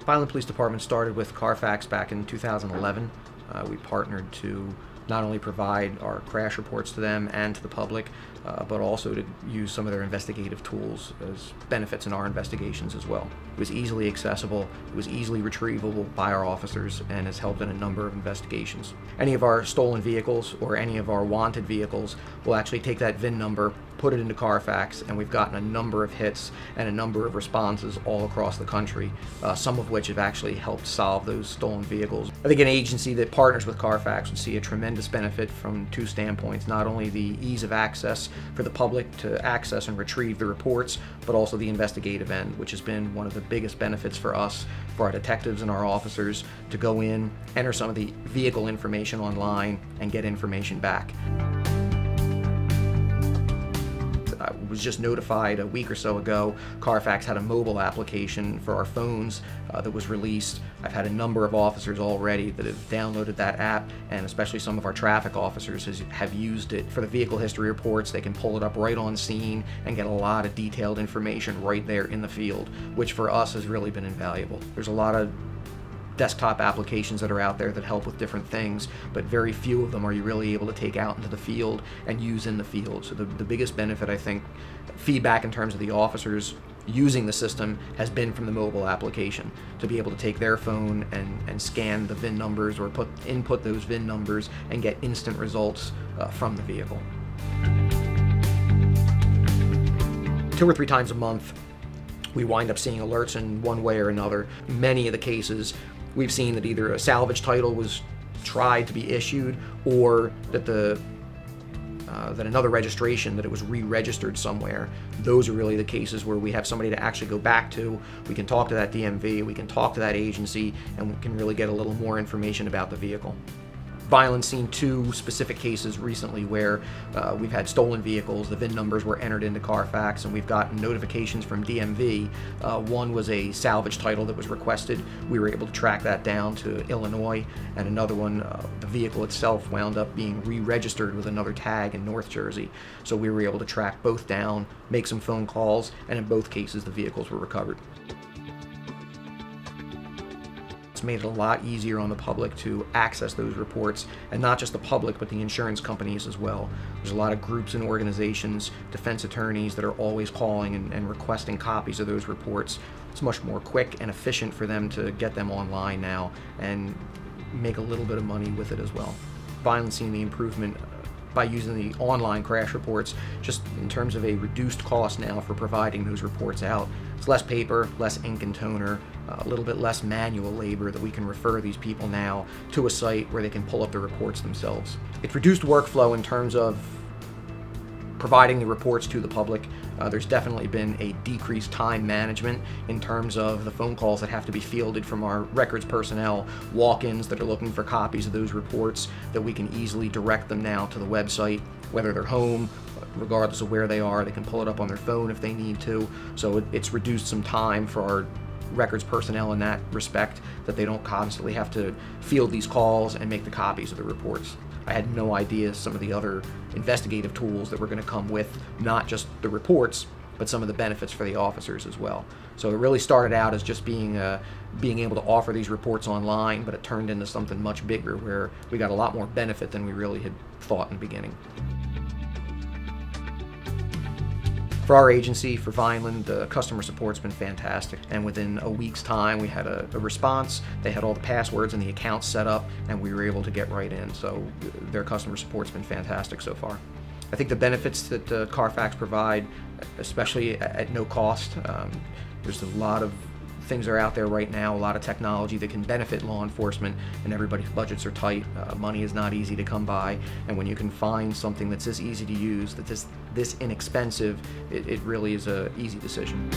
Vineland Police Department started with CARFAX back in 2011. We partnered to not only provide our crash reports to them and to the public, but also to use some of their investigative tools as benefits in our investigations as well. It was easily accessible, it was easily retrievable by our officers, and has helped in a number of investigations. Any of our stolen vehicles or any of our wanted vehicles will actually take that VIN number, put it into CARFAX, and we've gotten a number of hits and a number of responses all across the country, some of which have actually helped solve those stolen vehicles. I think an agency that partners with CARFAX would see a tremendous benefit from two standpoints: not only the ease of access for the public to access and retrieve the reports, but also the investigative end, which has been one of the biggest benefits for us, for our detectives and our officers, to go in, enter some of the vehicle information online, and get information back. I was just notified a week or so ago, CARFAX had a mobile application for our phones that was released. I've had a number of officers already that have downloaded that app, and especially some of our traffic officers have used it for the vehicle history reports. They can pull it up right on scene and get a lot of detailed information right there in the field, which for us has really been invaluable. There's a lot of desktop applications that are out there that help with different things, but very few of them are you really able to take out into the field and use in the field. So the biggest benefit, I think, feedback in terms of the officers using the system, has been from the mobile application, to be able to take their phone and scan the VIN numbers or input those VIN numbers and get instant results from the vehicle. 2 or 3 times a month, we wind up seeing alerts in one way or another. Many of the cases, we've seen that either a salvage title was tried to be issued, or that that another registration, that it was re-registered somewhere. Those are really the cases where we have somebody to actually go back to. We can talk to that DMV, we can talk to that agency, and we can really get a little more information about the vehicle. Vineland's seen 2 specific cases recently where we've had stolen vehicles. The VIN numbers were entered into CARFAX, and we've gotten notifications from DMV. One was a salvage title that was requested. We were able to track that down to Illinois, and another one, the vehicle itself wound up being re-registered with another tag in North Jersey. So we were able to track both down, make some phone calls, and in both cases the vehicles were recovered. Made it a lot easier on the public to access those reports, and not just the public, but the insurance companies as well. There's a lot of groups and organizations, defense attorneys, that are always calling and requesting copies of those reports. It's much more quick and efficient for them to get them online now and make a little bit of money with it as well. Vineland's seen the improvement by using the online crash reports, just in terms of a reduced cost now for providing those reports out. It's less paper, less ink and toner, a little bit less manual labor, that we can refer these people now to a site where they can pull up the reports themselves. It's reduced workflow in terms of providing the reports to the public. There's definitely been a decreased time management in terms of the phone calls that have to be fielded from our records personnel, walk-ins that are looking for copies of those reports, that we can easily direct them now to the website, whether they're home, regardless of where they are. They can pull it up on their phone if they need to. So it's reduced some time for our records personnel in that respect, that they don't constantly have to field these calls and make the copies of the reports. I had no idea some of the other investigative tools that were going to come with not just the reports, but some of the benefits for the officers as well. So it really started out as just being able to offer these reports online, but it turned into something much bigger, where we got a lot more benefit than we really had thought in the beginning. For our agency, for Vineland, the customer support's been fantastic, and within a week's time we had a response. They had all the passwords and the accounts set up, and we were able to get right in. So their customer support's been fantastic so far. I think the benefits that CARFAX provide, especially at no cost, there's a lot of things are out there right now, a lot of technology that can benefit law enforcement, and everybody's budgets are tight. Money is not easy to come by, and when you can find something that's this easy to use, that's this inexpensive, it really is an easy decision.